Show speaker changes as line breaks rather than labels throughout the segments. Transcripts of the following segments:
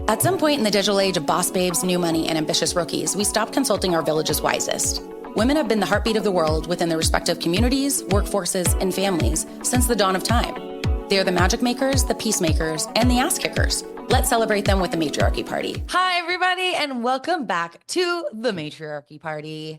At some point in the digital age of boss babes, new money, and ambitious rookies, we stopped consulting our village's wisest. Women have been the heartbeat of the world within their respective communities, workforces, and families since the dawn of time. They are the magic makers, the peacemakers, and the ass kickers. Let's celebrate them with the Matriarchy Party.
Hi, everybody, and welcome back to the Matriarchy Party.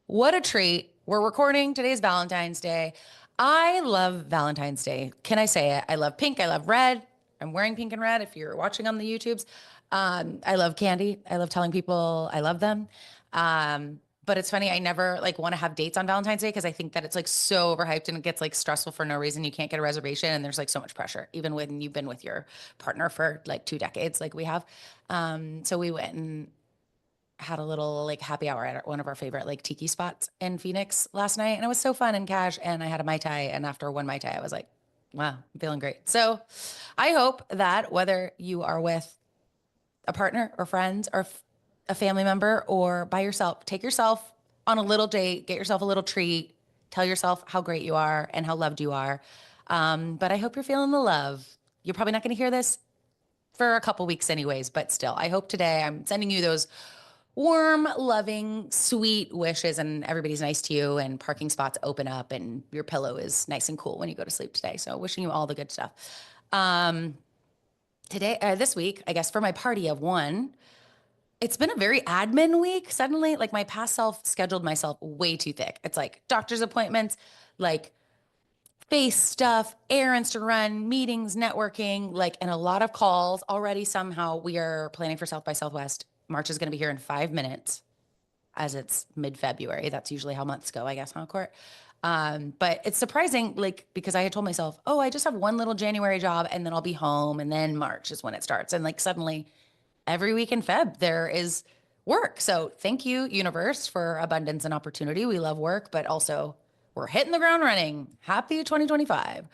What a treat. We're recording. Today's Valentine's Day. I love Valentine's Day. Can I say it? I love pink. I love red. I'm wearing pink and red if you're watching on the YouTubes. I love candy. I love telling people I love them. But it's funny, I never want to have dates on Valentine's Day because I think that it's so overhyped and it gets stressful for no reason. You can't get a reservation and there's so much pressure, even when you've been with your partner for 2 decades like we have. So we went and had a little happy hour at one of our favorite tiki spots in Phoenix last night. And it was so fun and cash. And I had a Mai Tai. And after one Mai Tai, I was like, wow, I'm feeling great. So I hope that whether you are with a partner or friends or a family member or by yourself, take yourself on a little date, get yourself a little treat, tell yourself how great you are and how loved you are. But I hope you're feeling the love. You're probably not going to hear this for a couple weeks anyways, but still, I hope today I'm sending you those warm, loving, sweet wishes and everybody's nice to you and parking spots open up and your pillow is nice and cool when you go to sleep today. So wishing you all the good stuff. This week, I guess for my party of one, it's been a very admin week. Suddenly, my past self scheduled myself way too thick. It's doctor's appointments, face stuff, errands to run, meetings, networking, and a lot of calls. Already somehow we are planning for South by Southwest. March is going to be here in 5 minutes as it's mid-February. That's usually how months go, I guess, huh, Court? But it's surprising, because I had told myself, oh, I just have one little January job and then I'll be home. And then March is when it starts. And suddenly every week in Feb, there is work. So thank you, universe, for abundance and opportunity. We love work, but also we're hitting the ground running. Happy 2025,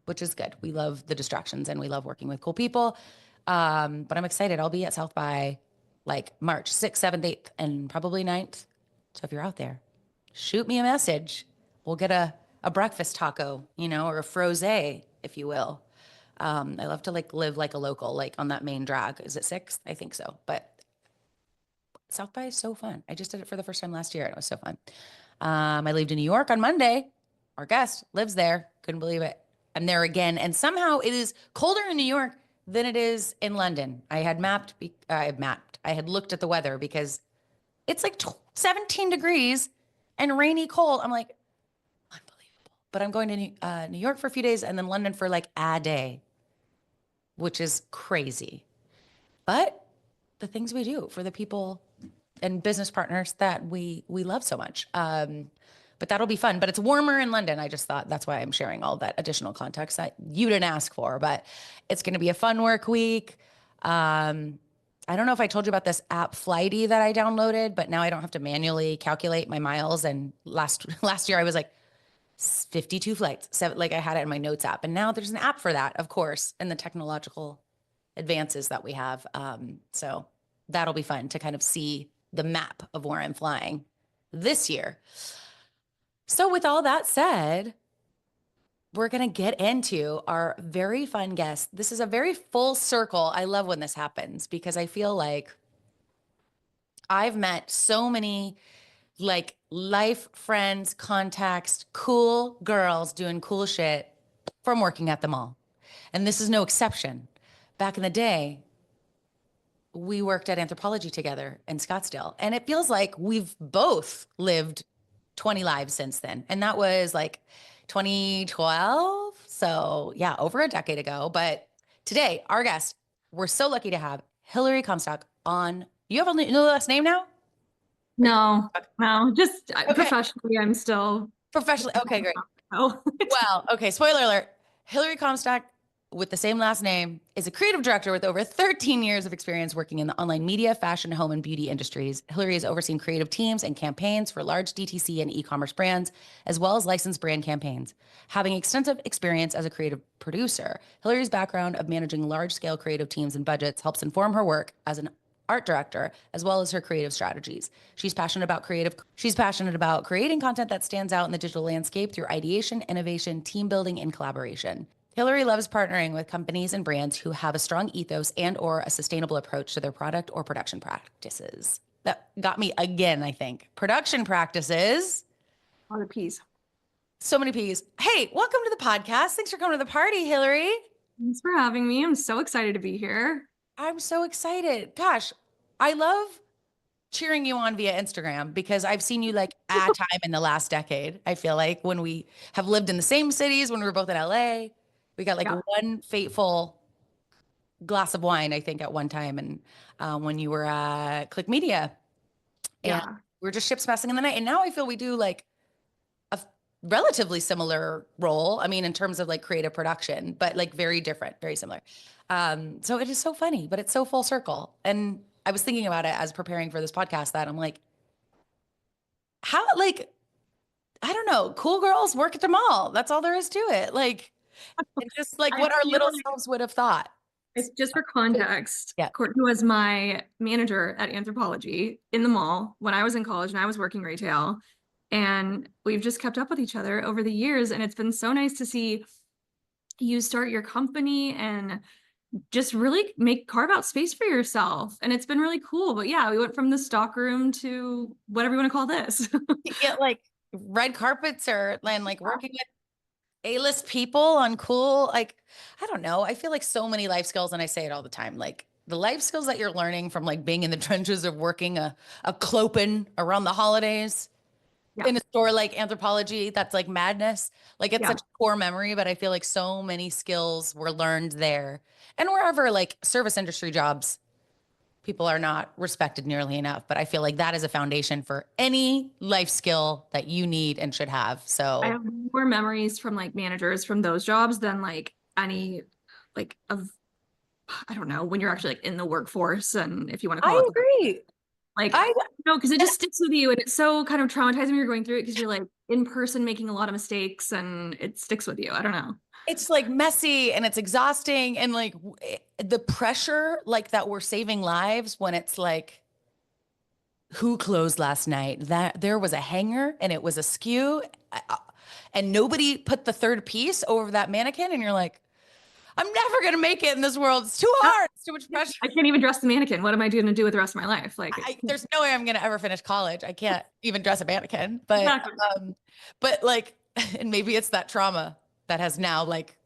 which is good. We love the distractions and we love working with cool people. But I'm excited. I'll be at South by March 6th, 7th, 8th, and probably 9th. So if you're out there, shoot me a message. We'll get a breakfast taco, or a frosé, if you will. I love to live like a local, on that main drag. Is it 6th? I think so. But South by is so fun. I just did it for the first time last year and it was so fun. I leave to New York on Monday. Our guest lives there. Couldn't believe it. I'm there again. And somehow it is colder in New York than it is in London. I had looked at the weather because it's 17 degrees and rainy cold. I'm unbelievable. But I'm going to New York for a few days and then London for a day, which is crazy. But the things we do for the people and business partners that we love so much. But that'll be fun. But it's warmer in London. I just thought that's why I'm sharing all that additional context that you didn't ask for. But it's going to be a fun work week. I don't know if I told you about this app Flighty that I downloaded, but now I don't have to manually calculate my miles. And last year I was 52 flights. I had it in my notes app. And now there's an app for that, of course, and the technological advances that we have. So that'll be fun to kind of see the map of where I'm flying this year. So with all that said, we're going to get into our very fun guest. This is a very full circle. I love when this happens because I feel like I've met so many life friends, contacts, cool girls doing cool shit from working at the mall. And this is no exception. Back in the day, we worked at Anthropology together in Scottsdale. And it feels like we've both lived 20 lives since then. And that was 2012. So yeah, over a decade ago. But today, our guest, we're so lucky to have Hillary Comstock on. You have a new last name now?
No, just
okay.
Professionally, I'm still.
Professionally, okay, great.
Oh.
Well, okay, spoiler alert. Hillary Comstock, with the same last name, is a creative director with over 13 years of experience working in the online media, fashion, home, and beauty industries. Hillary has overseen creative teams and campaigns for large DTC and e-commerce brands, as well as licensed brand campaigns. Having extensive experience as a creative producer, Hillary's background of managing large-scale creative teams and budgets helps inform her work as an art director, as well as her creative strategies. She's passionate about creating content that stands out in the digital landscape through ideation, innovation, team building, and collaboration. Hillary loves partnering with companies and brands who have a strong ethos and or a sustainable approach to their product or production practices. That got me again, I think. Production practices.
All the peas.
So many P's. Hey, welcome to the podcast. Thanks for coming to the party, Hillary.
Thanks for having me. I'm so excited to be here.
I'm so excited. Gosh, I love cheering you on via Instagram because I've seen you like a time in the last decade. I feel like when we have lived in the same cities, when we were both in LA, we got like
Yeah.
one fateful glass of wine, I think, at one time. And when you were at Click Media, and
Yeah.
we are just ships passing in the night. And now I feel we do like a relatively similar role. I mean, in terms of like creative production, but like very different, very similar. So it is so funny, but it's so full circle. And I was thinking about it as preparing for this podcast that I'm like, how, like, I don't know, cool girls work at the mall. That's all there is to it. Like, it's just like
I
what our
feel
little
like
selves would have thought.
it's just for context.
Yeah.
Courtney was my manager at Anthropology in the mall when I was in college and I was working retail. And we've just kept up with each other over the years. And it's been so nice to see you start your company and just really carve out space for yourself. And it's been really cool. But yeah, we went from the stock room to whatever you want to call this.
You get like red carpets or and like working with A-list people on cool, like, I don't know. I feel like so many life skills, and I say it all the time, like the life skills that you're learning from like being in the trenches of working a clopen around the holidays
Yeah.
in a store like Anthropology, that's like madness. Like it's
Yeah.
such a core memory, but I feel like so many skills were learned there. And wherever like service industry jobs, people are not respected nearly enough. But I feel like that is a foundation for any life skill that you need and should have.
I
So
have more memories from like managers from those jobs than like any like of I don't know when you're actually like in the workforce and if you want to call
I
it
agree.
like
I
no because it just sticks with you and it's so kind of traumatizing when you're going through it because you're like in person making a lot of mistakes and it sticks with you. I don't know.
it's like messy and it's exhausting and like the pressure like that we're saving lives when it's like who closed last night that there was a hanger and it was askew and nobody put the third piece over that mannequin and you're like I'm never going to make it in this world. It's too hard. It's too much pressure.
I can't even dress the mannequin. What am I going to do with the rest of my life? Like
There's no way I'm going to ever finish college. I can't even dress a mannequin, but
exactly.
like and maybe it's that trauma that has now like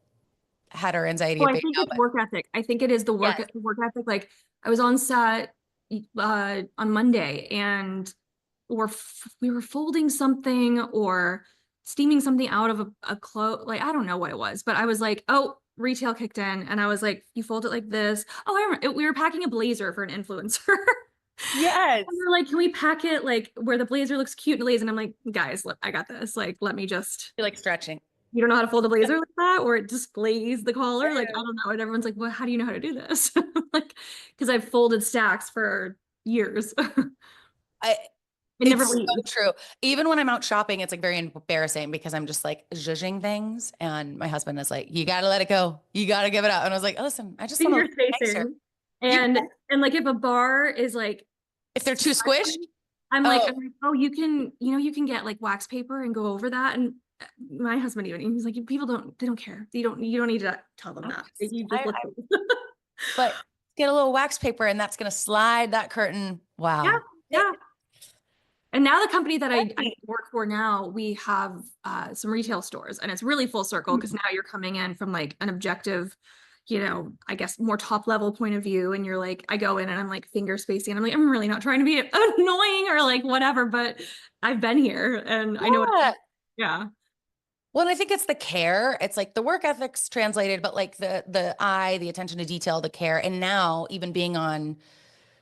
had our anxiety
Well,
at
I
bay
think
now,
it's
but
work ethic. I think it is the
yes.
work ethic. Like I was on set on Monday and we were folding something or steaming something out of a clothes. Like I don't know what it was, but I was like, oh, retail kicked in, and I was like, you fold it like this. Oh, I remember we were packing a blazer for an influencer.
Yes.
And they're like, can we pack it like where the blazer looks cute and lazy? And I'm like, guys, look, I got this. Like, let me just.
You're like stretching.
You don't know how to fold a blazer like that, or it displays the collar. Like, I don't know. And everyone's like, well, how do you know how to do this? Like, because I've folded stacks for years.
I
It never
It's so
leaves.
true. Even when I'm out shopping, it's like very embarrassing because I'm just like zhuzhing things. And my husband is like, you got to let it go. You got to give it up. And I was like, oh, listen, I just want
Finger
to look nicer.
spacing. And like if a bar is like
If they're too squished,
I'm like, oh, you can get like wax paper and go over that. And my husband even he's like, people they don't care. You don't need to tell them that. You just look
but get a little wax paper and that's going to slide that curtain. Wow.
Yeah. And now the company that I work for now, we have some retail stores and it's really full circle because now you're coming in from like an objective, I guess more top level point of view. And you're like, I go in and I'm like finger spacing and I'm like, I'm really not trying to be annoying or like whatever, but I've been here and I know yeah.
Well, and I think it's the care. It's like the work ethics translated, but like the eye, the attention to detail, the care. And now even being on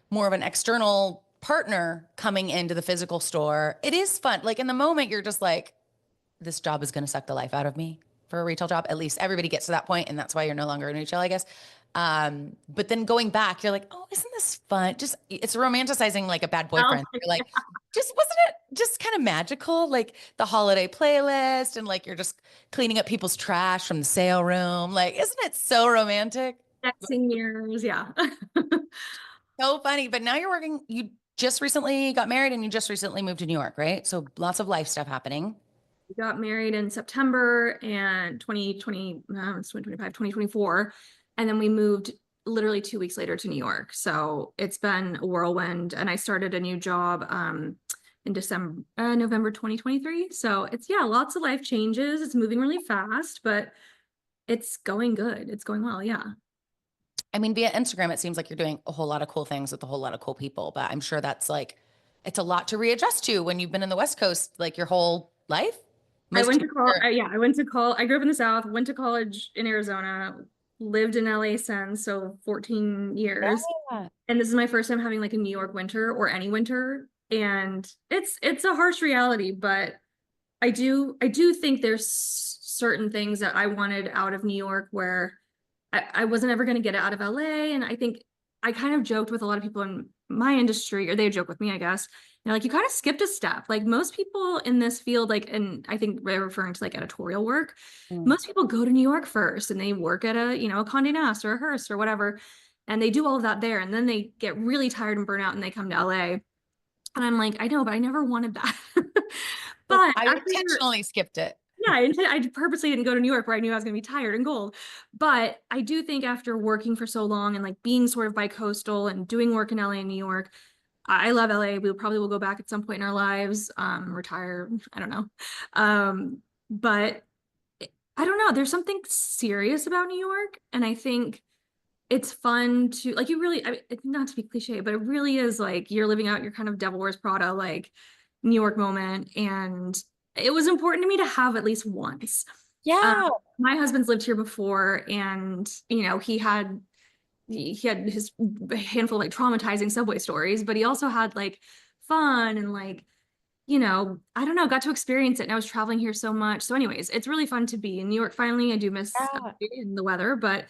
more of an external partner coming into the physical store, it is fun. Like in the moment, you're just like, this job is going to suck the life out of me for a retail job. At least everybody gets to that point, and that's why you're no longer in retail, I guess. But then going back, you're like, oh, isn't this fun? Just it's romanticizing like a bad boyfriend. You're like, just wasn't it just kind of magical? Like the holiday playlist, and like you're just cleaning up people's trash from the sale room. Like, isn't it so romantic?
Texting years, yeah.
So funny. But now you just recently got married and you just recently moved to New York, right? So lots of life stuff happening.
We got married in September and 2020, it's 2025, 2024. And then we moved literally 2 weeks later to New York. So it's been a whirlwind. And I started a new job in November 2023. So it's, yeah, lots of life changes. It's moving really fast, but it's going good. It's going well. Yeah.
I mean, via Instagram, it seems like you're doing a whole lot of cool things with a whole lot of cool people, but I'm sure that's like, it's a lot to readjust to when you've been in the West Coast, like your whole life.
I
Most
went to
people
college.
are-
Yeah, I went to college. I grew up in the South, went to college in Arizona, lived in LA since, so 14 years.
Yeah.
And this is my first time having like a New York winter or any winter. And it's a harsh reality, but I do think there's certain things that I wanted out of New York where I wasn't ever going to get it out of LA. And I think I kind of joked with a lot of people in my industry, or they joke with me, I guess. You know, like you kind of skipped a step. Like most people in this field, like, and I think they're referring to like editorial work.
Mm.
Most people go to New York first and they work at a, you know, a Condé Nast or a Hearst or whatever. And they do all of that there. And then they get really tired and burn out and they come to LA. And I'm like, I know, but I never wanted that. But
I
after
intentionally skipped it.
yeah, I purposely didn't go to New York where I knew I was going to be tired and cold. But I do think after working for so long and like being sort of bi-coastal and doing work in LA and New York, I love LA. We probably will go back at some point in our lives, retire. I don't know. But I don't know. There's something serious about New York. And I think it's fun to like, you really, I mean, not to be cliche, but it really is like you're living out your kind of Devil Wears Prada, like New York moment. And it was important to me to have at least once.
Yeah.
My husband's lived here before, and you know, he had his handful of like traumatizing subway stories, but he also had like fun and like, you know, I don't know, got to experience it. And I was traveling here so much. So anyways, it's really fun to be in New York finally. I do miss
Yeah.
the weather, but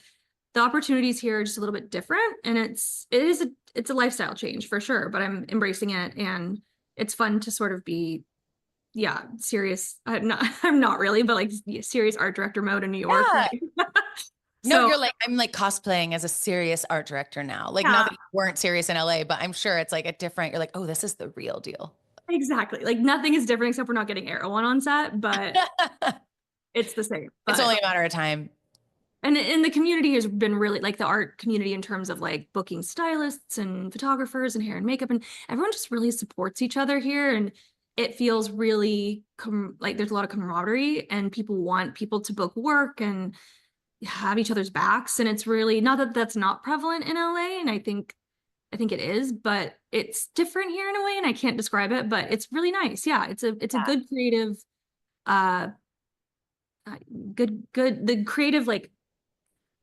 the opportunities here are just a little bit different. And it's a lifestyle change for sure, but I'm embracing it. And it's fun to sort of be, yeah, serious. I'm not really, but like serious art director mode in New York.
Yeah.
Right?
No,
So
you're like, I'm like cosplaying as a serious art director now. Like,
yeah,
not that you weren't serious in LA, but I'm sure it's like a different, you're like, oh, this is the real deal.
exactly. Like nothing is different except we're not getting Erewhon on set, but it's the same.
It's
But
only a matter of time.
and the community has been really like the art community in terms of like booking stylists and photographers and hair and makeup, and everyone just really supports each other here. And it feels really like there's a lot of camaraderie and people want people to book work and have each other's backs. And it's really not that that's not prevalent in LA. And I think it is, but it's different here in a way. And I can't describe it, but it's really nice. Yeah. It's a good creative, uh, the creative, like,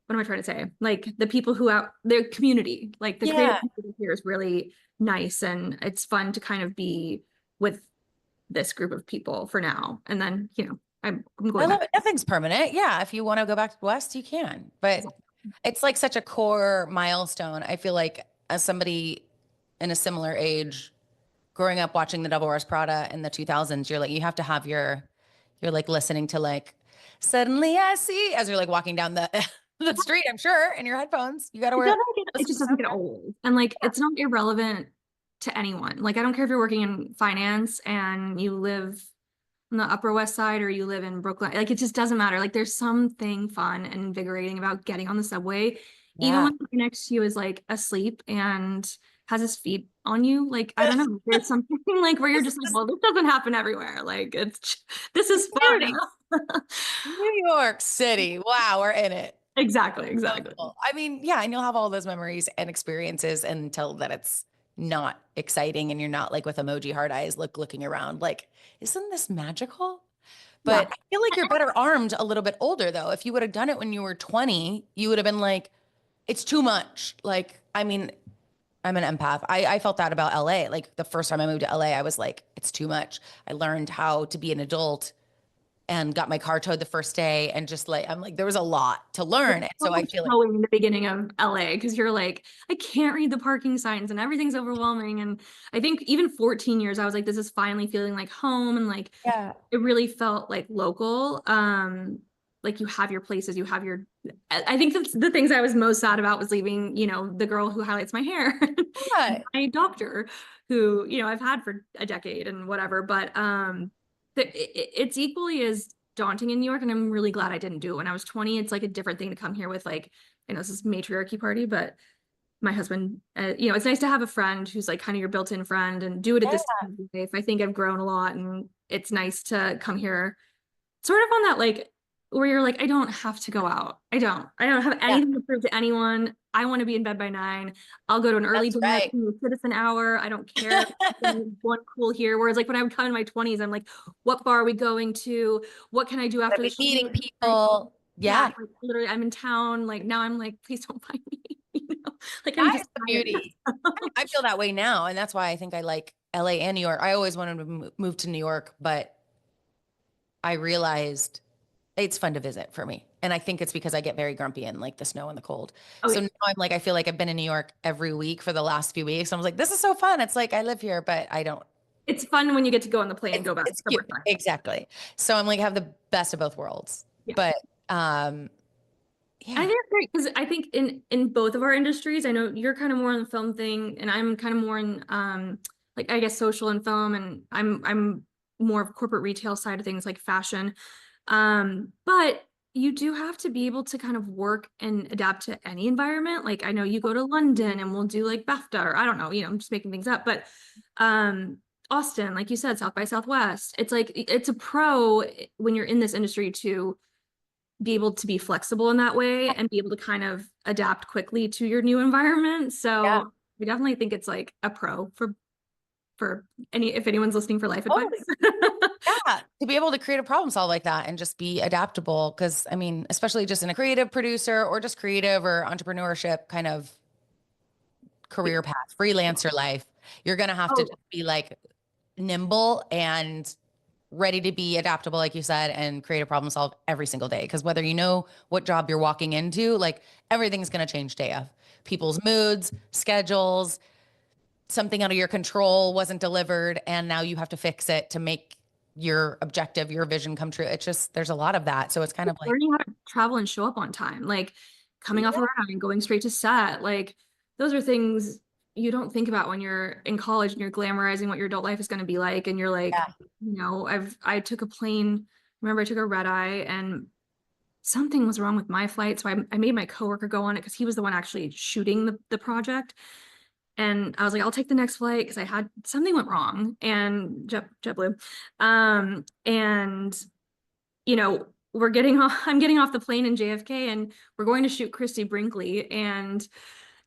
what am I trying to say? Like the people who out their community, like the creative community here is really nice. And it's fun to kind of be with this group of people for now. And then, you know, I'm
I
going
love
back.
it. Nothing's permanent. Yeah. If you want to go back to the West, you can. But it's like such a core milestone. I feel like as somebody in a similar age, growing up watching the Devil Wears Prada in the 2000s, you're like, you have to have you're like listening to like, suddenly I see, as you're like walking down the, the street, I'm sure, in your headphones. You got to wear
It just doesn't get old. And like, it's not irrelevant to anyone. Like, I don't care if you're working in finance and you live on the Upper West Side or you live in Brooklyn. Like, it just doesn't matter. Like, there's something fun and invigorating about getting on the subway, even when the guy next to you is like asleep and has his feet on you. Like, I don't know. There's something like where you're just like, well, this doesn't happen everywhere. Like, this is fun.
New York City. Wow, we're in it.
Exactly.
So cool. I mean, yeah, and you'll have all those memories and experiences until that it's not exciting and you're not like with emoji hard eyes looking around like, isn't this magical? But I feel like you're better armed a little bit older though. If you would have done it when you were 20, you would have been like, it's too much. Like, I mean, I'm an empath. I felt that about LA. Like the first time I moved to LA, I was like, it's too much. I learned how to be an adult and got my car towed the first day. And just like, I'm like, there was a lot to learn. And so I feel like
in the beginning of LA, because you're like, I can't read the parking signs and everything's overwhelming. And I think even 14 years, I was like, this is finally feeling like home. And like, it really felt like local. Like you have your places, you have your, I think that's the things I was most sad about was leaving, you know, the girl who highlights my hair, my doctor who, you know, I've had for a decade and whatever, but, it's equally as daunting in New York, and I'm really glad I didn't do it when I was 20. It's like a different thing to come here with, like, I know this is matriarchy party, but my husband, it's nice to have a friend who's like kind of your built-in friend and do it at this time of life. I think I've grown a lot, and it's nice to come here sort of on that, like, where you're like, I don't have to go out. I don't have anything to prove to anyone. I want to be in bed by 9. I'll go to an early dinner, sit us an hour. I don't care. One cool here. Whereas like when I would come in my 20s, I'm like, what bar are we going to? What can I do after the show?
Meeting people. Yeah.
Like, literally, I'm in town. Like now I'm like, please don't find me. Like
I'm just the beauty. I feel that way now. And that's why I think I like LA and New York. I always wanted to move to New York, but I realized it's fun to visit for me. And I think it's because I get very grumpy in like the snow and the cold. So now I'm like, I feel like I've been in New York every week for the last few weeks. I was like, this is so fun. It's like, I live here, but I don't.
It's fun when you get to go on the plane and go back.
It's cute. Exactly. So I'm like, have the best of both worlds. Yeah. But,
yeah. I think it's great because I think in both of our industries, I know you're kind of more on the film thing, and I'm kind of more in like, I guess, social and film, and I'm more of corporate retail side of things like fashion. But you do have to be able to kind of work and adapt to any environment. Like I know you go to London and we'll do like BAFTA, or I don't know, I'm just making things up, but Austin, like you said, South by Southwest, it's like, it's a pro when you're in this industry to be able to be flexible in that way and be able to kind of adapt quickly to your new environment. So we definitely think it's like a pro for if anyone's listening for life advice.
Yeah, to be able to create a problem solve like that and just be adaptable. Because I mean, especially just in a creative producer or just creative or entrepreneurship kind of career path, freelancer life, you're going to have to just be like nimble and ready to be adaptable, like you said, and create a problem solve every single day. Because whether you know what job you're walking into, like everything's going to change day of. People's moods, schedules, something out of your control wasn't delivered, and now you have to fix it to make your objective, your vision come true. It's just, there's a lot of that. So it's kind of like
learning how to travel and show up on time, like coming off a ride and going straight to set. Like those are things you don't think about when you're in college and you're glamorizing what your adult life is going to be like. And you're like, I took a plane. Remember, I took a red eye and something was wrong with my flight. So I made my coworker go on it because he was the one actually shooting the project. And I was like, I'll take the next flight because I had something went wrong, and JetBlue. And I'm getting off the plane in JFK, and we're going to shoot Christy Brinkley, and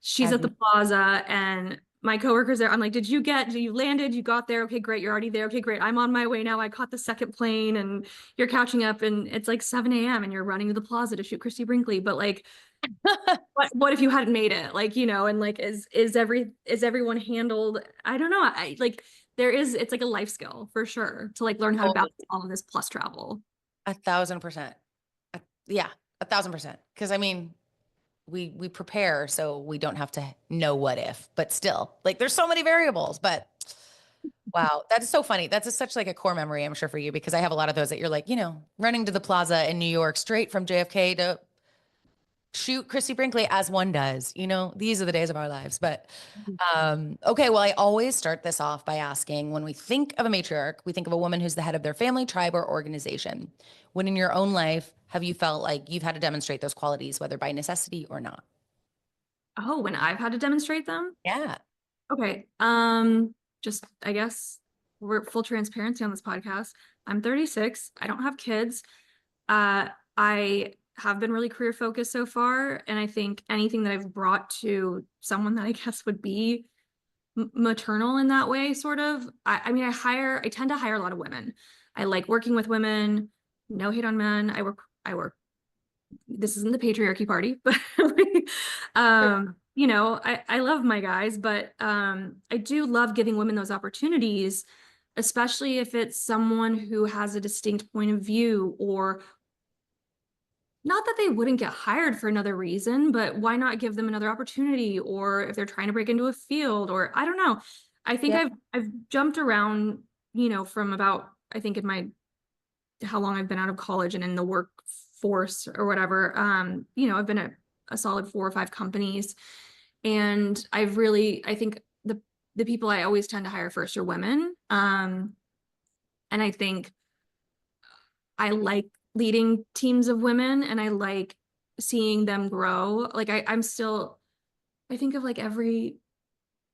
she's at the plaza, and my coworker's there. I'm like, you landed, you got there. Okay, great. You're already there. Okay, great. I'm on my way now. I caught the second plane, and you're catching up, and it's like 7 a.m. and you're running to the plaza to shoot Christy Brinkley. But like, what if you hadn't made it? Like, and like, is everyone handled? I don't know. It's like a life skill for sure to like learn how to balance all of this plus travel.
1,000%. Yeah, 1,000%. Because I mean, we prepare so we don't have to know what if, but still, like, there's so many variables. But wow, that is so funny. That's such like a core memory, I'm sure, for you, because I have a lot of those that you're like, running to the plaza in New York straight from JFK to shoot Christy Brinkley, as one does. These are the days of our lives. But okay, well, I always start this off by asking, when we think of a matriarch, we think of a woman who's the head of their family, tribe, or organization. When in your own life have you felt like you've had to demonstrate those qualities, whether by necessity or not?
Oh, when I've had to demonstrate them?
Yeah.
Okay. Just, I guess we're full transparency on this podcast. I'm 36. I don't have kids. I have been really career focused so far. And I think anything that I've brought to someone that I guess would be maternal in that way, sort of. I mean, I tend to hire a lot of women. I like working with women. No hate on men. I work. This isn't the patriarchy party, but I love my guys, but I do love giving women those opportunities, especially if it's someone who has a distinct point of view, or not that they wouldn't get hired for another reason, but why not give them another opportunity? Or if they're trying to break into a field, or I don't know. I think I've jumped around, from about, I think in how long I've been out of college and in the workforce or whatever. I've been at a solid 4 or 5 companies, and I think the people I always tend to hire first are women. And I think I like leading teams of women and I like seeing them grow. Like I'm still, I think of like every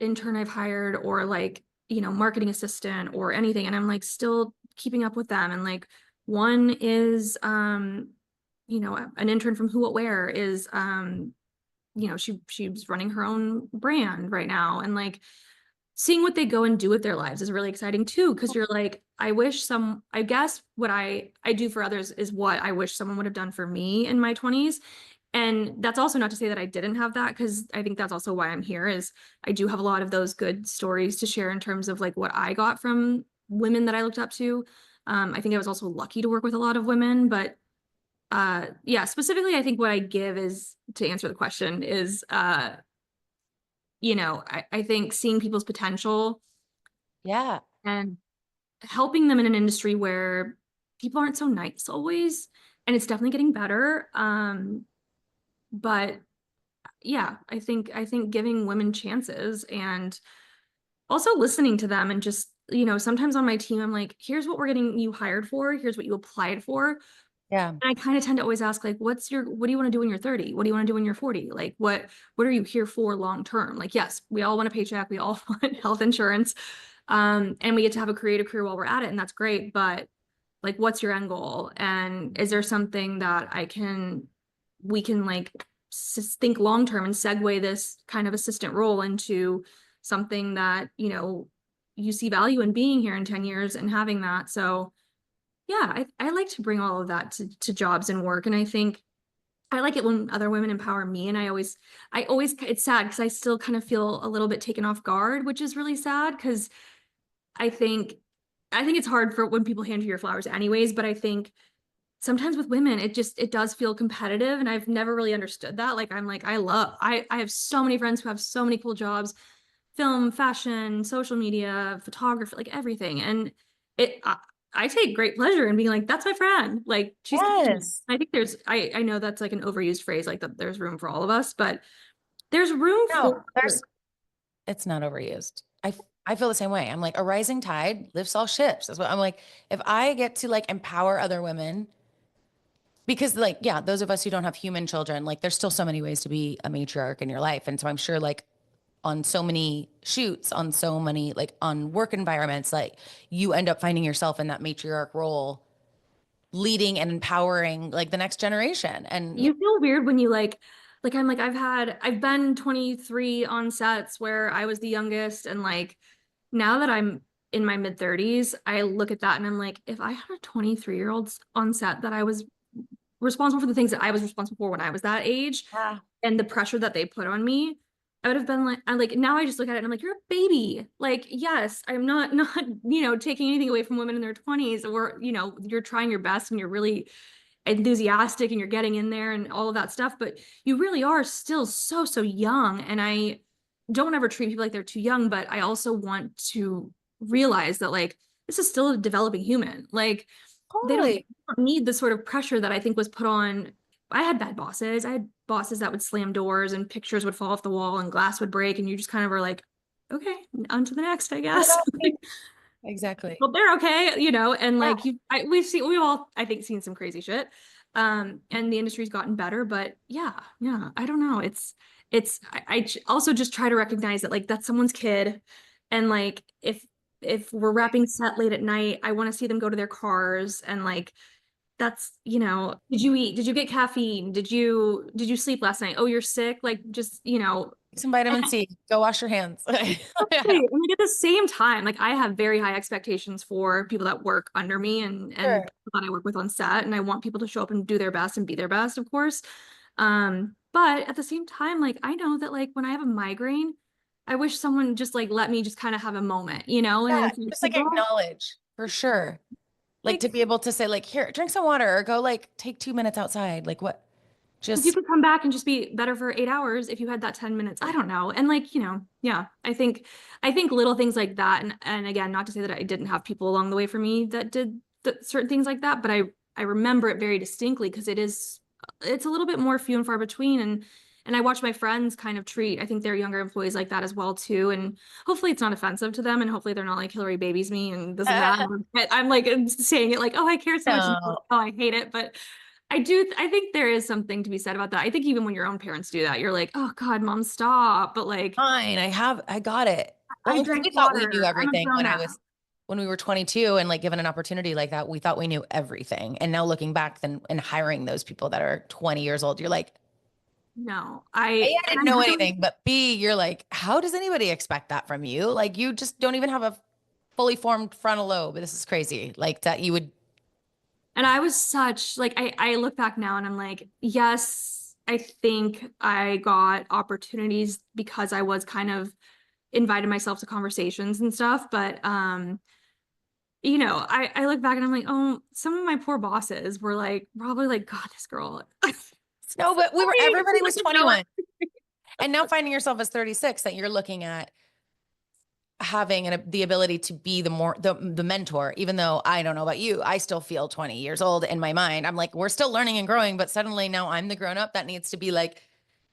intern I've hired or like, you know, marketing assistant or anything. And I'm like still keeping up with them. And like one is, you know, an intern from Who What Wear is, you know, she's running her own brand right now. And like seeing what they go and do with their lives is really exciting too. Cause you're like, I guess what I do for others is what I wish someone would have done for me in my 20s. And that's also not to say that I didn't have that, because I think that's also why I'm here is I do have a lot of those good stories to share in terms of like what I got from women that I looked up to. I think I was also lucky to work with a lot of women, but yeah, specifically, I think what I give is, to answer the question, is you know, I think seeing people's potential
Yeah.
and helping them in an industry where people aren't so nice always, and it's definitely getting better. But yeah, I think giving women chances and also listening to them, and just, you know, sometimes on my team, I'm like, here's what we're getting you hired for, here's what you applied for.
Yeah.
And I kind of tend to always ask, like, what do you want to do when you're 30? What do you want to do when you're 40? Like, what are you here for long term? Like, yes, we all want a paycheck, we all want health insurance. And we get to have a creative career while we're at it, and that's great. But like, what's your end goal? And is there something that we can like think long term and segue this kind of assistant role into something that, you know, you see value in being here in 10 years and having that. So yeah, I like to bring all of that to jobs and work. And I think I like it when other women empower me. And I always, it's sad because I still kind of feel a little bit taken off guard, which is really sad because I think, it's hard for when people hand you your flowers anyways, but I think sometimes with women, it does feel competitive. And I've never really understood that. Like, I'm like, I have so many friends who have so many cool jobs, film, fashion, social media, photography, like everything. And I take great pleasure in being like, that's my friend. Like she's,
Yes.
I think I know that's like an overused phrase, like that there's room for all of us, but there's room for,
No, it's not overused. I feel the same way. I'm like, a rising tide lifts all ships. That's what I'm like. If I get to like empower other women, because like, yeah, those of us who don't have human children, like there's still so many ways to be a matriarch in your life. And so I'm sure like on so many shoots, on so many, like on work environments, like you end up finding yourself in that matriarch role, leading and empowering like the next generation. And yeah,
you feel weird when you like I'm like I've been 23 on sets where I was the youngest, and like now that I'm in my mid 30s, I look at that and I'm like, if I had a 23-year-old on set that I was responsible for the things that I was responsible for when I was that age, and the pressure that they put on me, I would have been like, I like now I just look at it and I'm like, you're a baby. Like, yes, I'm not, you know, taking anything away from women in their 20s, or, you know, you're trying your best and you're really enthusiastic and you're getting in there and all of that stuff, but you really are still so young. And I don't ever treat people like they're too young, but I also want to realize that like this is still a developing human. Like they
totally.
don't need the sort of pressure that I think was put on. I had bad bosses. I had bosses that would slam doors and pictures would fall off the wall and glass would break, and you just kind of were like, okay, on to the next, I guess.
Exactly.
Well, they're okay, you know, and
Yeah.
like we've all, I think, seen some crazy shit. And the industry's gotten better, but yeah, I don't know. I also just try to recognize that like that's someone's kid. And like, if we're wrapping set late at night, I want to see them go to their cars, and like, that's, you know, did you eat? Did you get caffeine? Did you sleep last night? Oh, you're sick? Like, just, you know,
Some vitamin C. Go wash your hands. Yeah,
and like at the same time, like I have very high expectations for people that work under me, and
sure.
people that I work with on set, and I want people to show up and do their best and be their best, of course. But at the same time, like I know that like when I have a migraine, I wish someone just like let me just kind of have a moment, you know,
Yeah,
and it's
just
like,
like
girl,
acknowledge for sure. Like
like
to be able to say like, here, drink some water or go like take 2 minutes outside. Like what?
because you
Just
could come back and just be better for 8 hours if you had that 10 minutes. I don't know. And like, you know, yeah, I think little things like that. And again, not to say that I didn't have people along the way for me that did certain things like that, but I remember it very distinctly because it's a little bit more few and far between. And And I watch my friends kind of treat, I think their younger employees like that as well too. And hopefully it's not offensive to them. And hopefully they're not like Hillary babies me and this and that. I'm like saying it like, oh, I care so much.
No.
Oh, I hate it. But I think there is something to be said about that. I think even when your own parents do that, you're like, oh God, mom, stop. But like,
Fine, I got it.
I
Well,
drank
we thought we
water.
knew
I'm a
everything
grown up.
when we were 22 and like given an opportunity like that, we thought we knew everything. And now looking back then and hiring those people that are 20 years old, you're like,
No,
A, I didn't know anything, but B, you're like, how does anybody expect that from you? Like you just don't even have a fully formed frontal lobe. This is crazy. Like that you would.
And I was such like I look back now and I'm like, yes, I think I got opportunities because I was kind of invited myself to conversations and stuff. But you know, I look back and I'm like, oh, some of my poor bosses were like probably like, God, this girl.
No, but everybody was 21. And now finding yourself as 36 that you're looking at having the ability to be the mentor, even though I don't know about you, I still feel 20 years old in my mind. I'm like, we're still learning and growing, but suddenly now I'm the grown up that needs to be like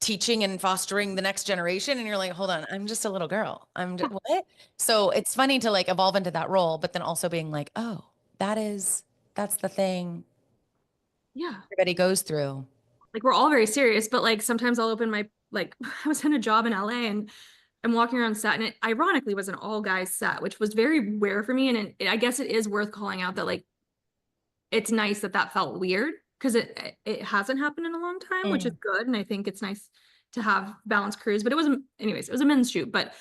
teaching and fostering the next generation. And you're like, hold on, I'm just a little girl. I'm just, what? So it's funny to like evolve into that role, but then also being like, oh, that's the thing
Yeah.
everybody goes through.
Like we're all very serious, but like sometimes I'll open my like I was in a job in LA and I'm walking around set and it ironically was an all guys set, which was very rare for me. And I guess it is worth calling out that like it's nice that that felt weird because it hasn't happened in a long time, which is good. And I think it's nice to have balanced crews, but it wasn't, anyways, it was a men's shoot, but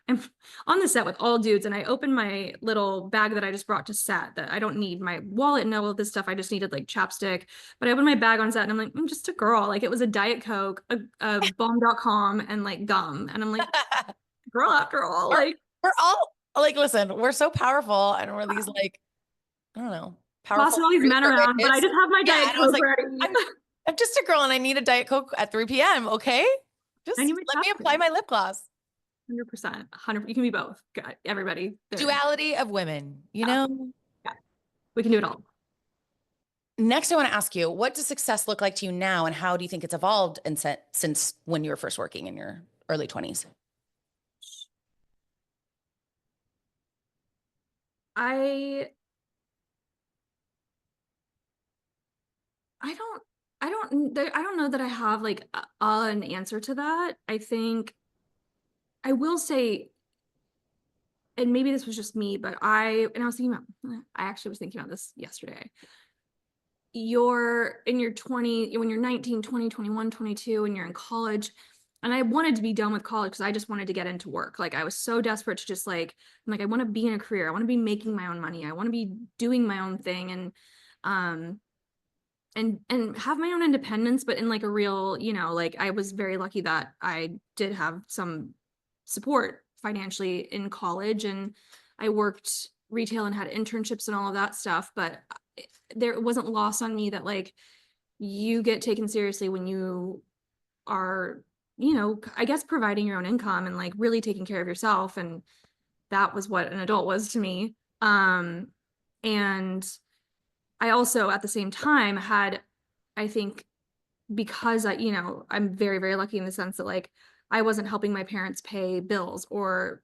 I'm on the set with all dudes and I opened my little bag that I just brought to set that I don't need my wallet and all of this stuff. I just needed like chapstick, but I opened my bag on set and I'm like, I'm just a girl. Like it was a Diet Coke, a bomb.com and like gum. And I'm like, girl after all, like
we're all like, listen, we're so powerful and we're these like, I don't know, powerful.
Tossing all these men around, but I just have my Diet Coke
like,
ready.
I'm just a girl and I need a Diet Coke at 3 p.m. Okay. Just let me apply my lip gloss.
100%. 100%. You can be both. God, everybody.
Duality of women, you know?
Yeah. We can do it all.
Next, I want to ask you, what does success look like to you now? And how do you think it's evolved since when you were first working in your early 20s?
I don't know that I have like an answer to that. I think I will say, and maybe this was just me, but I actually was thinking about this yesterday. You're in your 20, when you're 19, 20, 21, 22, and you're in college. And I wanted to be done with college because I just wanted to get into work. Like I was so desperate to just like, I'm like, I want to be in a career. I want to be making my own money. I want to be doing my own thing and have my own independence, but in like a real, you know, like I was very lucky that I did have some support financially in college and I worked retail and had internships and all of that stuff. But there wasn't lost on me that like you get taken seriously when you are, you know, I guess providing your own income and like really taking care of yourself. And that was what an adult was to me. And I also at the same time had, I think, because you know, I'm very, very lucky in the sense that like I wasn't helping my parents pay bills or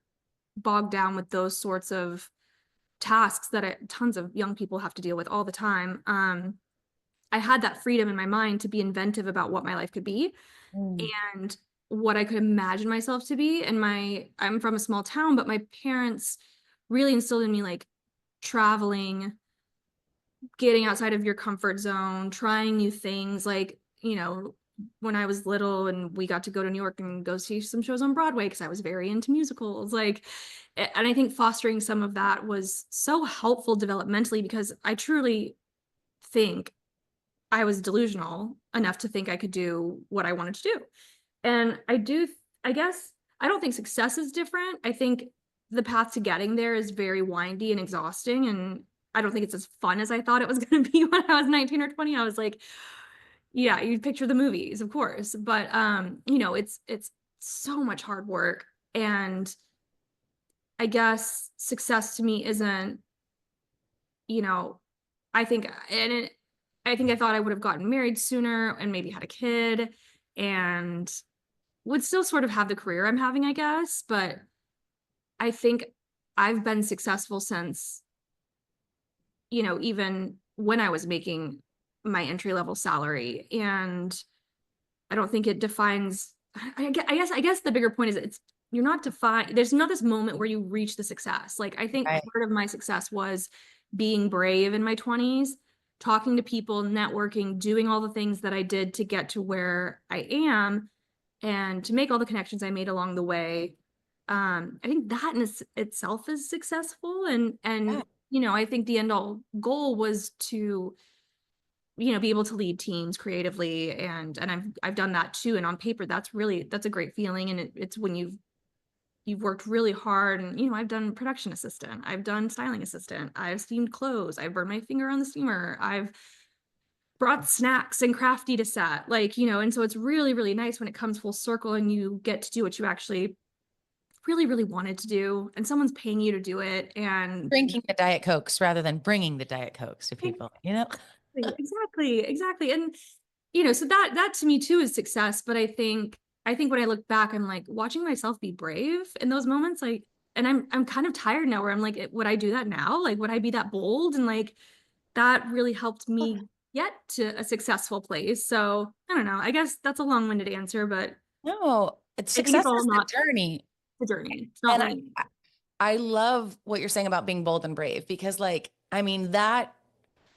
bogged down with those sorts of tasks that tons of young people have to deal with all the time. I had that freedom in my mind to be inventive about what my life could be and what I could imagine myself to be. And I'm from a small town, but my parents really instilled in me like traveling, getting outside of your comfort zone, trying new things. Like, you know, when I was little and we got to go to New York and go see some shows on Broadway because I was very into musicals, like, and I think fostering some of that was so helpful developmentally because I truly think I was delusional enough to think I could do what I wanted to do. And I guess, I don't think success is different. I think the path to getting there is very windy and exhausting. And I don't think it's as fun as I thought it was going to be when I was 19 or 20. I was like, yeah, you picture the movies, of course, but you know, it's so much hard work. And I guess success to me isn't, you know, I think I thought I would have gotten married sooner and maybe had a kid and would still sort of have the career I'm having, I guess. But I think I've been successful since, even when I was making my entry level salary. And I don't think it defines, I guess the bigger point is you're not defined. There's not this moment where you reach the success. Like, I think
Right.
part of my success was being brave in my 20s, talking to people, networking, doing all the things that I did to get to where I am and to make all the connections I made along the way. I think that in itself is successful. And I think the end all goal was to be able to lead teams creatively, and I've done that too. And on paper, that's a great feeling. And it's when you've worked really hard. And I've done production assistant, I've done styling assistant, I've steamed clothes, I've burned my finger on the steamer, I've brought snacks and crafty to set, and so it's really, really nice when it comes full circle and you get to do what you actually really, really wanted to do, and someone's paying you to do it. And
Drinking the Diet Cokes rather than bringing the Diet Cokes to people,
exactly. And so that to me too is success. But I think when I look back, I'm like watching myself be brave in those moments, like, and I'm kind of tired now where I'm like, would I do that now? Like, would I be that bold? And like, that really helped me get to a successful place. So I don't know, I guess that's a long-winded answer, but
No, it's
I think
success
it's all
is the
not
journey.
the journey. It's not
And
linear.
I love what you're saying about being bold and brave because I mean that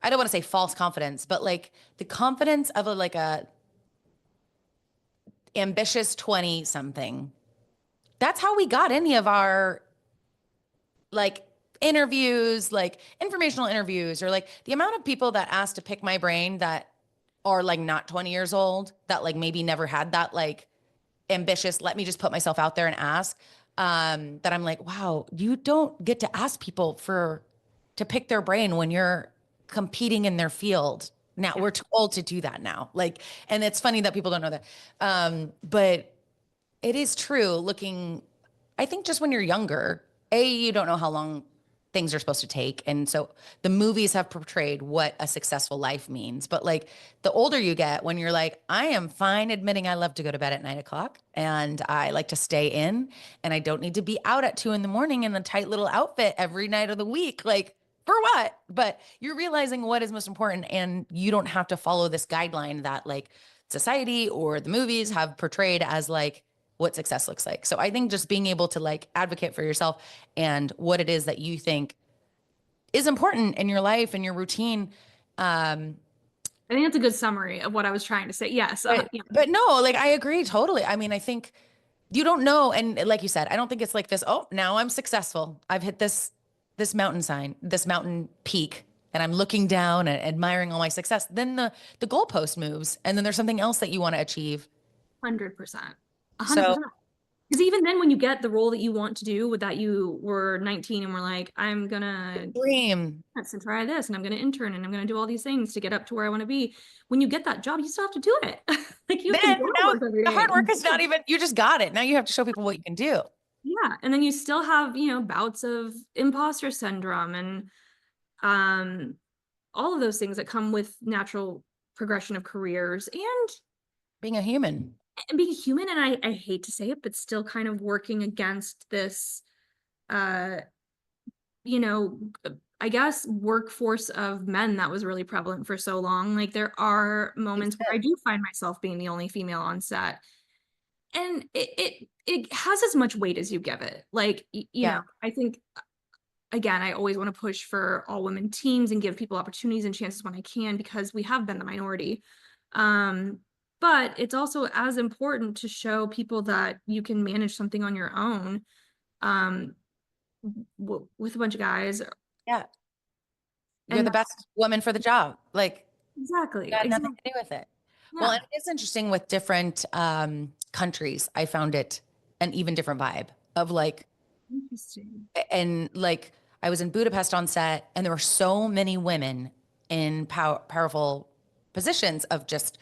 I don't want to say false confidence, but like the confidence of a ambitious 20 something. That's how we got any of our like interviews, like informational interviews, or like the amount of people that ask to pick my brain that are like not 20 years old, that like maybe never had that like ambitious, let me just put myself out there and ask. That I'm like, wow, you don't get to ask people to pick their brain when you're competing in their field. Now
Yeah.
we're told to do that now. Like, and it's funny that people don't know that. But it is true looking, I think just when you're younger, you don't know how long things are supposed to take. And so the movies have portrayed what a successful life means. But like the older you get, when you're like, I am fine admitting I love to go to bed at 9 o'clock and I like to stay in and I don't need to be out at 2 in the morning in a tight little outfit every night of the week. Like, for what? But you're realizing what is most important and you don't have to follow this guideline that like society or the movies have portrayed as like what success looks like. So I think just being able to like advocate for yourself and what it is that you think is important in your life and your routine.
I think that's a good summary of what I was trying to say. Yes. Yeah.
But no, like I agree totally. I mean, I think you don't know. And like you said, I don't think it's like this, oh, now I'm successful. I've hit this mountain sign, this mountain peak, and I'm looking down and admiring all my success. Then the goalpost moves, and then there's something else that you want to achieve.
100%.
So
100%. Because even then, when you get the role that you want to do, with that you were 19 and were like, I'm gonna
dream.
try this, and I'm gonna intern, and I'm gonna do all these things to get up to where I want to be. When you get that job, you still have to do it. Like, you have to
Then
go to
now
work every
the
day.
hard work is not even, you just got it. Now you have to show people what you can do.
Yeah, and then you still have, bouts of imposter syndrome and all of those things that come with natural progression of careers
Being a human.
and being human. And I hate to say it, but still kind of working against this uh you know I guess workforce of men that was really prevalent for so long. Like, there are moments where I do find myself being the only female on set, and it has as much weight as you give it. Like,
Yeah.
I think, again, I always want to push for all women teams and give people opportunities and chances when I can, because we have been the minority. But it's also as important to show people that you can manage something on your own, um, with a bunch of guys.
Yeah. You're
And
the best woman for the job. Like,
exactly,
got nothing
exactly.
to do with it. Well,
Yeah.
and it is interesting with different countries. I found it an even different vibe of like,
Interesting.
and like I was in Budapest on set, and there were so many women in powerful positions of just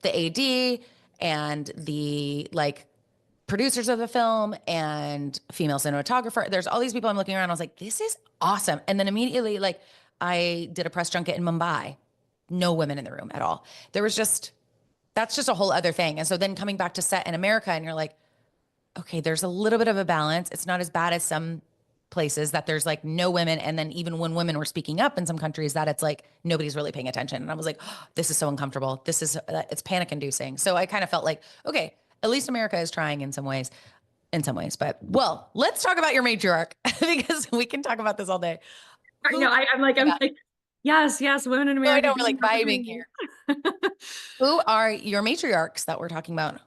the AD and the like producers of the film and female cinematographer. There's all these people I'm looking around. I was like, this is awesome. And then immediately, like, I did a press junket in Mumbai. No women in the room at all. There was just that's just a whole other thing. And so then coming back to set in America and you're like, okay, there's a little bit of a balance. It's not as bad as some places that there's like no women. And then even when women were speaking up in some countries that it's like, nobody's really paying attention. And I was like, oh, this is so uncomfortable. It's panic inducing. So I kind of felt like, okay, at least America is trying in some ways, but well, let's talk about your matriarch because we can talk about this all day.
I know. I'm like, yes, women in America.
I know we're like vibing here. Who are your matriarchs that we're talking about?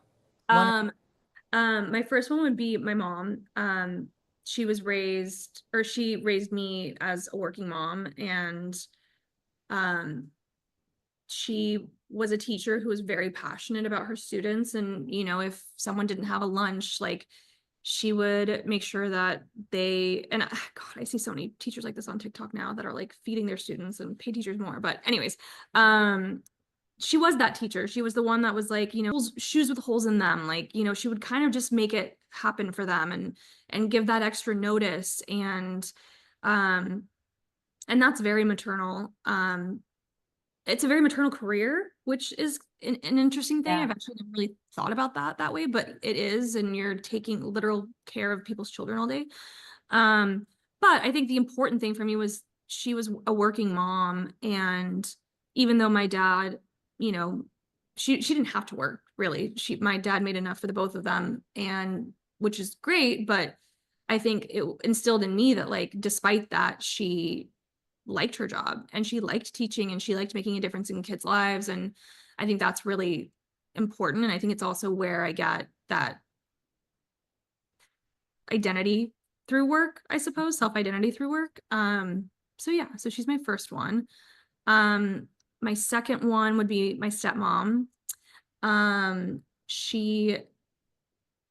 My first one would be my mom. She raised me as a working mom, and she was a teacher who was very passionate about her students. And, you know, if someone didn't have a lunch, like she would make sure that God, I see so many teachers like this on TikTok now that are like feeding their students and pay teachers more. But anyways, she was that teacher. She was the one that was like, you know, shoes with holes in them. Like, you know, she would kind of just make it happen for them and give that extra notice. And that's very maternal. It's a very maternal career, which is an interesting thing. Yeah. I've actually never really thought about that way, but it is, and you're taking literal care of people's children all day. But I think the important thing for me was she was a working mom, and even though my dad, you know, she didn't have to work really. My dad made enough for the both of them, and which is great, but I think it instilled in me that like, despite that, she liked her job and she liked teaching and she liked making a difference in kids' lives. And I think that's really important. And I think it's also where I get that identity through work, I suppose, self-identity through work. So yeah, so she's my first one. My second one would be my stepmom. She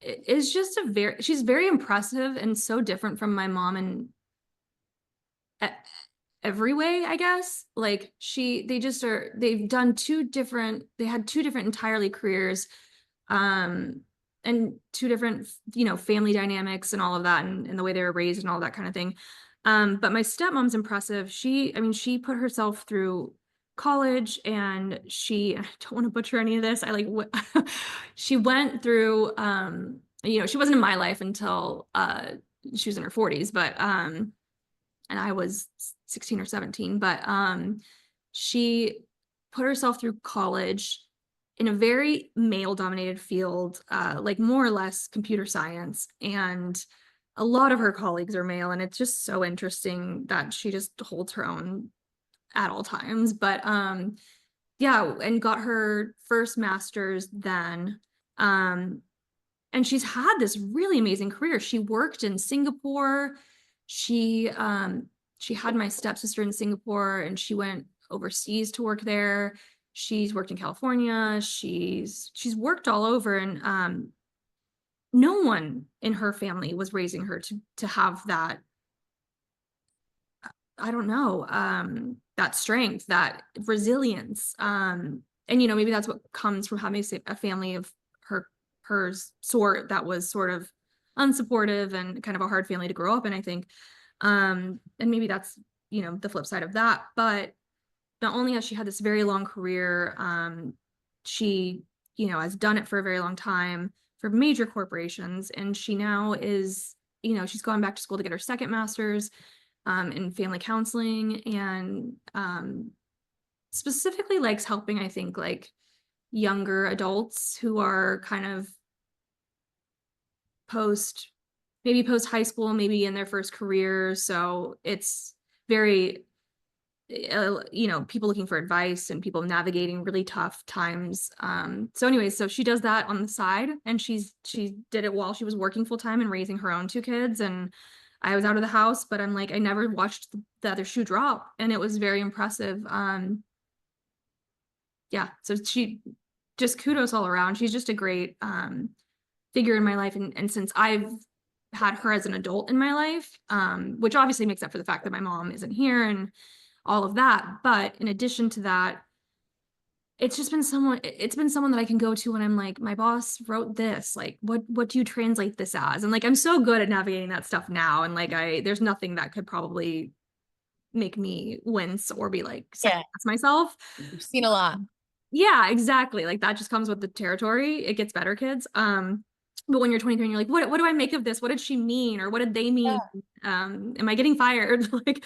is just she's very impressive and so different from my mom in every way, I guess. Like they've had two different entirely careers, and two different, you know, family dynamics and all of that, and the way they were raised and all that kind of thing. But my stepmom's impressive. She put herself through college, and I don't want to butcher any of this. She went through, you know, she wasn't in my life until she was in her 40s, but and I was 16 or 17, but she put herself through college in a very male-dominated field, like more or less computer science, and a lot of her colleagues are male, and it's just so interesting that she just holds her own at all times. But yeah, and got her first master's then. And she's had this really amazing career. She worked in Singapore. She had my stepsister in Singapore, and she went overseas to work there. She's worked in California. She's worked all over, and no one in her family was raising her to have that, I don't know, that strength, that resilience. And, you know, maybe that's what comes from having a family of her sort that was sort of unsupportive and kind of a hard family to grow up in, I think. And maybe that's, you know, the flip side of that. But not only has she had this very long career, she, you know, has done it for a very long time for major corporations. And she now is, you know, she's gone back to school to get her second master's in family counseling, and specifically likes helping, I think, like younger adults who are kind of post high school, maybe in their first career. So it's very, you know, people looking for advice and people navigating really tough times. So anyways, so she does that on the side, and she did it while she was working full time and raising her own two kids. And I was out of the house, but I'm like, I never watched the other shoe drop, and it was very impressive. Yeah, so she just kudos all around. She's just a great figure in my life. And since I've had her as an adult in my life, which obviously makes up for the fact that my mom isn't here and all of that. But in addition to that, it's been someone that I can go to when I'm like, my boss wrote this, like, what do you translate this as? And like, I'm so good at navigating that stuff now. And like, there's nothing that could probably make me wince or be like,
yeah,
that's myself.
You've seen a lot.
Yeah, exactly. Like that just comes with the territory. It gets better, kids. But when you're 23 and you're like, what do I make of this? What did she mean? Or what did they mean? Am I getting fired? Like,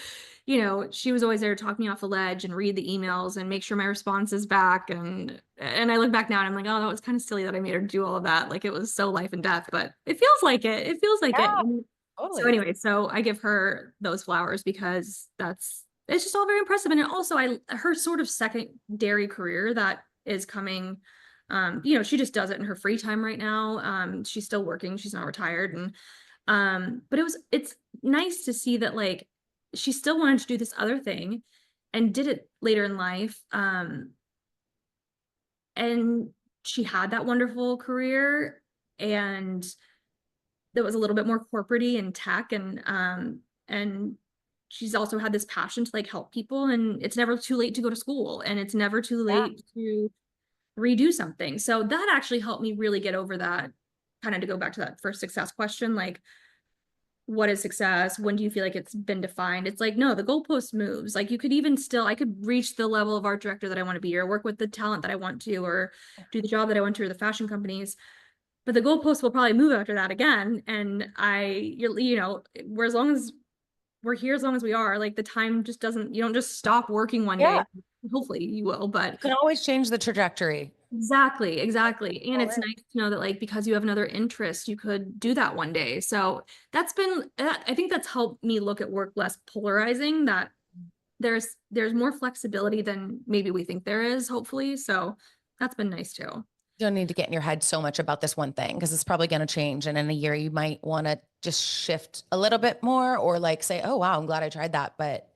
she was always there to talk me off the ledge and read the emails and make sure my response is back. And I look back now and I'm like, oh, that was kind of silly that I made her do all of that. Like it was so life and death, but it feels like it. It feels like it.
Yeah,
So
totally.
anyway, so I give her those flowers because it's just all very impressive. And also her sort of secondary career that is coming, she just does it in her free time right now. She's still working, she's not retired. And but it's nice to see that like she still wanted to do this other thing and did it later in life. And she had that wonderful career and that was a little bit more corporate-y and tech and she's also had this passion to like help people, and it's never too late to go to school and it's never too
Yeah.
late to redo something. So that actually helped me really get over that, kind of to go back to that first success question, like what is success? When do you feel like it's been defined? It's like, no, the goalpost moves. Like I could reach the level of art director that I want to be, or work with the talent that I want to, or do the job that I want to, or the fashion companies, but the goalpost will probably move after that again. And we're as long as we're here, as long as we are, like the time just doesn't, you don't just stop working one
Yeah.
day. Hopefully you will, but
You can always change the trajectory.
exactly. And it's
Alright.
nice to know that like, because you have another interest, you could do that one day. So I think that's helped me look at work less polarizing, that there's more flexibility than maybe we think there is, hopefully. So that's been nice too.
You don't need to get in your head so much about this one thing because it's probably going to change. And in a year, you might want to just shift a little bit more or like say, oh, wow, I'm glad I tried that. But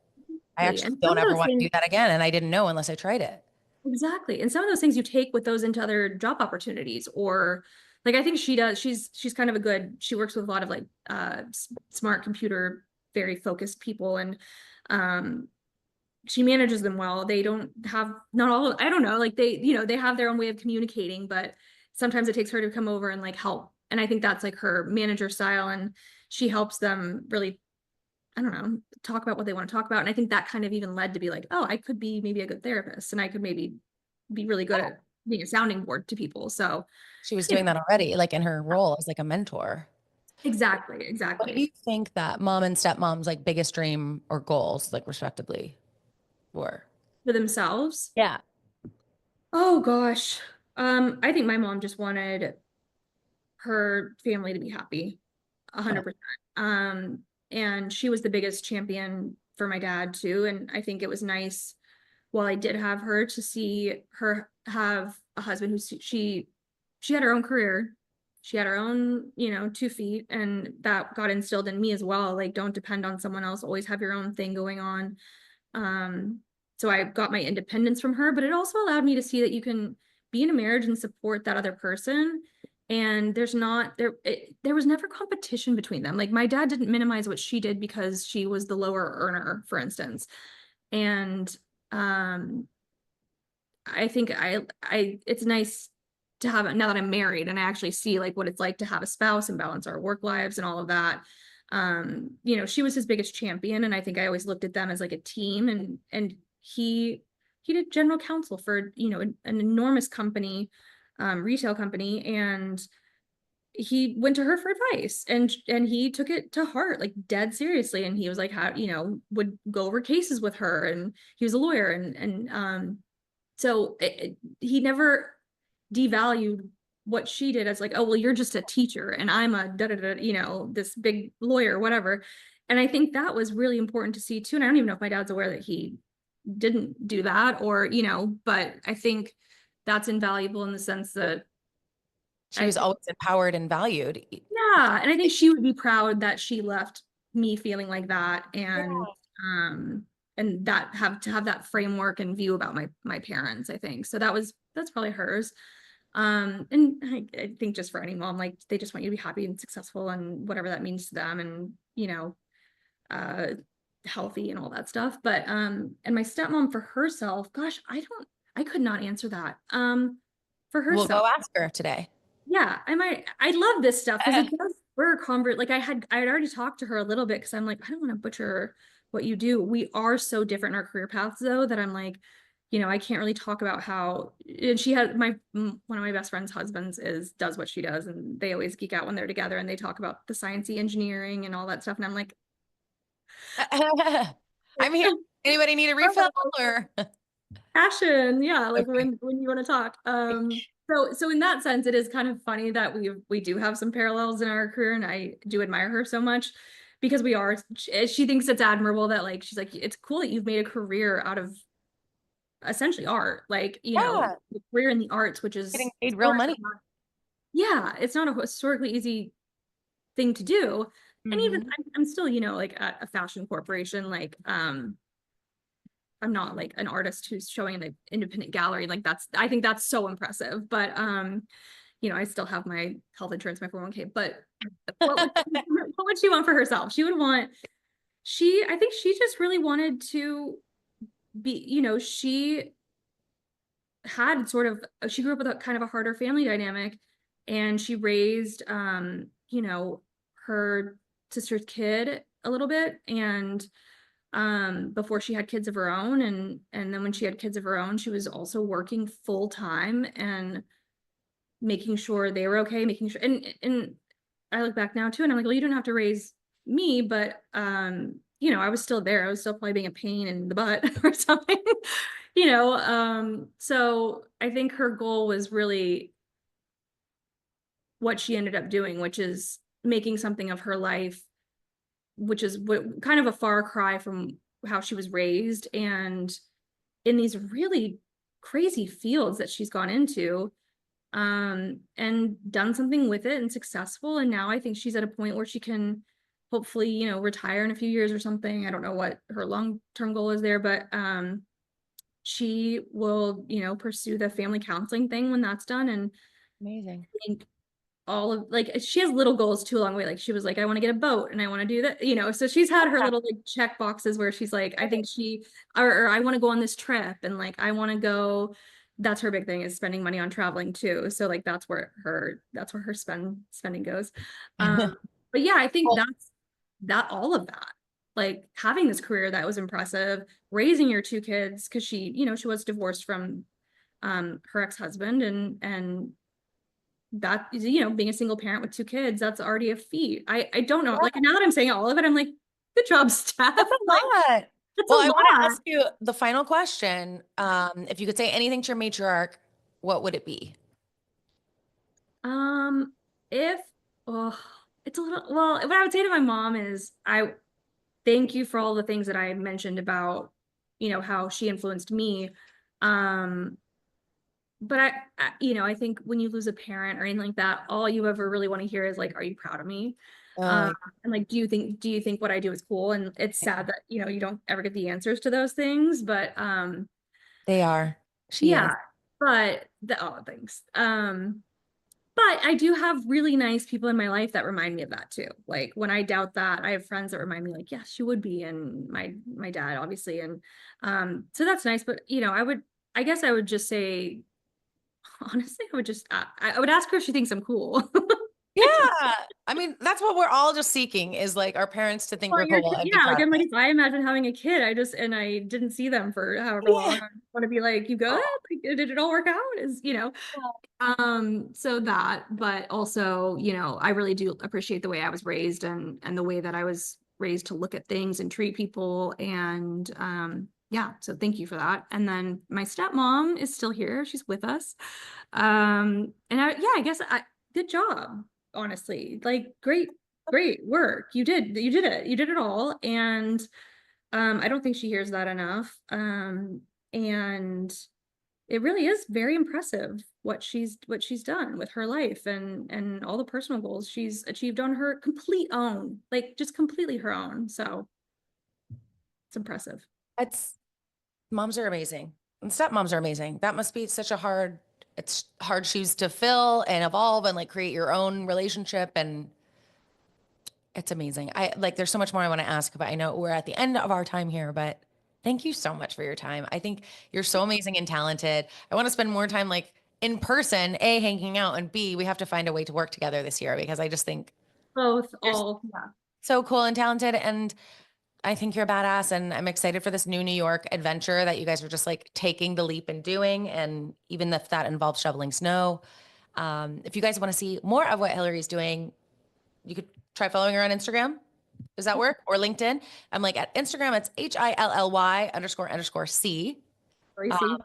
I actually
And some
don't
of
ever
those
want to do
things,
that again. And I didn't know unless I tried it.
exactly. And some of those things you take with those into other job opportunities, or like I think she does, she's kind of she works with a lot of like smart computer, very focused people, and um she manages them well. They don't have, not all, I don't know, like they have their own way of communicating, but sometimes it takes her to come over and like help. And I think that's like her manager style, and she helps them really, I don't know, talk about what they want to talk about. And I think that kind of even led to be like, oh, I could be maybe a good therapist, and I could maybe be really good at being a sounding board to people. So,
She was
you
doing
know,
that already, like in her role as like a mentor. What do
exactly
you think that mom and stepmom's like biggest dream or goals, like respectively, were?
for themselves.
Yeah.
Oh gosh. I think my mom just wanted her family to be happy, 100%. And she was the biggest champion for my dad too. And I think it was nice while I did have her to see her have a husband she had her own career. She had her own, 2 feet, and that got instilled in me as well. Like, don't depend on someone else, always have your own thing going on. Um, so I got my independence from her, but it also allowed me to see that you can be in a marriage and support that other person. And there was never competition between them. Like my dad didn't minimize what she did because she was the lower earner, for instance. And um, I think it's nice to have it now that I'm married and I actually see like what it's like to have a spouse and balance our work lives and all of that. She was his biggest champion, and I think I always looked at them as like a team, and he did general counsel for, an enormous company, retail company, and he went to her for advice, and he took it to heart, like dead seriously. And he was like, how, would go over cases with her, and he was a lawyer, and so he never devalued what she did as like, oh, well, you're just a teacher and I'm a da da da, this big lawyer, whatever. And I think that was really important to see too. And I don't even know if my dad's aware that he didn't do that, or, but I think that's invaluable in the sense that
She was always empowered and valued.
yeah, and I think she would be proud that she left me feeling like that, and that have that framework and view about my parents, I think. So that's probably hers. And I think just for any mom, like they just want you to be happy and successful and whatever that means to them, and uh healthy and all that stuff. But and my stepmom for herself, gosh, I could not answer that. For
We'll
herself,
go ask her today.
yeah, I love this stuff because it does spur convert. Like I had already talked to her a little bit because I'm like, I don't want to butcher what you do. We are so different in our career paths though, that I'm like, you know, I can't really talk about how, and she has one of my best friend's husbands does what she does, and they always geek out when they're together and they talk about the sciencey engineering and all that stuff. And I'm like,
I'm here. Anybody need a refill or?
passion. Yeah. Like
Okay.
when you want to talk. So in that sense, it is kind of funny that we do have some parallels in our career, and I do admire her so much because she thinks it's admirable that like, she's like, it's cool that you've made a career out of essentially art, like, you know,
Yeah.
a career in the arts, which
Getting
is
paid real money.
yeah, it's not a historically easy thing to do. And even
Mhm.
I'm still, you know, like at a fashion corporation, like I'm not like an artist who's showing in an independent gallery. Like I think that's so impressive. But you know, I still have my health insurance, my 401k. But what would she want for herself? I think she just really wanted to be, you know, she grew up with a kind of a harder family dynamic, and she raised you know, her sister's kid a little bit, and before she had kids of her own, and then when she had kids of her own, she was also working full time and making sure they were okay, making sure, and I look back now too, and I'm like, well, you don't have to raise me, but you know, I was still there. I was still probably being a pain in the butt or something, you know. So I think her goal was really what she ended up doing, which is making something of her life, which is what kind of a far cry from how she was raised, and in these really crazy fields that she's gone into, and done something with it and successful. And now I think she's at a point where she can hopefully, you know, retire in a few years or something. I don't know what her long-term goal is there, but she will, you know, pursue the family counseling thing when that's done. And
Amazing.
I think all of, like, she has little goals too along the way. Like she was like, I want to get a boat and I want to do that, you know. So she's had her little like check boxes where she's like, I think or I want to go on this trip, and like I want to go. That's her big thing, is spending money on traveling too. So like that's where her spending goes. But yeah, I think
Well,
that all of that, like having this career that was impressive, raising your two kids, because she, you know, she was divorced from her ex-husband, and that, you know, being a single parent with two kids, that's already a feat. I don't know, like now that I'm saying all of it, I'm like, good job, Steph.
that's a
Like,
lot.
that's a
Well, I want to
lot.
ask you the final question. If you could say anything to your matriarch, what would it be?
Um, if oh, it's a little, well, what I would say to my mom is, I thank you for all the things that I mentioned about, you know, how she influenced me. Um, but you know, I think when you lose a parent or anything like that, all you ever really want to hear is like, are you proud of me?
Uh,
Um, and like, do you think what I do is cool? And it's sad that, you know, you don't ever get the answers to those things, but
they are. She is.
yeah, but thanks. But I do have really nice people in my life that remind me of that too. Like when I doubt that, I have friends that remind me like, yes, you would be. And my dad, obviously. And so that's nice. But you know, I guess I would just say, honestly, I would ask her if she thinks I'm cool.
Yeah. I mean, that's what we're all just seeking is like our parents to think
Well,
we're cool and be
yeah, like
proud
I'm
of
like,
us.
if I imagine having a kid, and I didn't see them for however long,
Yeah.
I want to be like, you good?
Oh,
Like, did it all work out? Is, you know, so that, but also, you know, I really do appreciate the way I was raised, and the way that I was raised to look at things and treat people. And yeah, so thank you for that. And then my stepmom is still here. She's with us. And yeah, I guess good job, honestly. Like great work. You did it. You did it all. And I don't think she hears that enough. And it really is very impressive what she's done with her life, and all the personal goals she's achieved on her complete own, like just completely her own. So it's impressive.
it's moms are amazing. And stepmoms are amazing. That must be such a it's hard shoes to fill and evolve and like create your own relationship. And it's amazing. I like, there's so much more I want to ask, but I know we're at the end of our time here, but thank you so much for your time. I think you're so amazing and talented. I want to spend more time like in person, A, hanging out, and B, we have to find a way to work together this year because I just think
Both,
you're
all, yeah.
so cool and talented. And I think you're a badass, and I'm excited for this new New York adventure that you guys are just like taking the leap and doing. And even if that involves shoveling snow, if you guys want to see more of what Hillary's doing, you could try following her on Instagram. Does that work? Or LinkedIn? I'm like at Instagram, it's HILLY__C.
Or you see,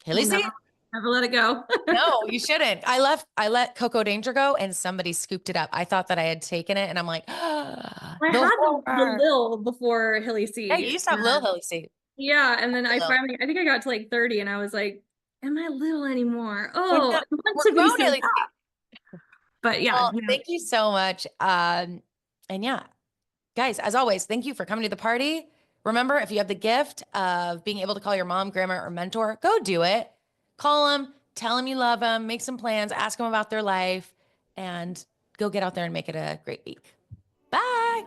Hilly
we'll
C?
never let it go.
No, you shouldn't. I let Coco Danger go and somebody scooped it up. I thought that I had taken it and I'm like,
I
the
had the
horror.
Lil before Hilly C.
Yeah, you used to have Lil Hilly C.
Yeah, and then I
Lil.
finally, I think I got to like 30 and I was like, am I little anymore?
We're
Oh,
not-
I want
we're
to be
grown,
so
Hilly C.
But yeah,
Well,
no.
thank you so much. And yeah, guys, as always, thank you for coming to the party. Remember, if you have the gift of being able to call your mom, grandma, or mentor, go do it. Call them, tell them you love them, make some plans, ask them about their life, and go get out there and make it a great week. Bye.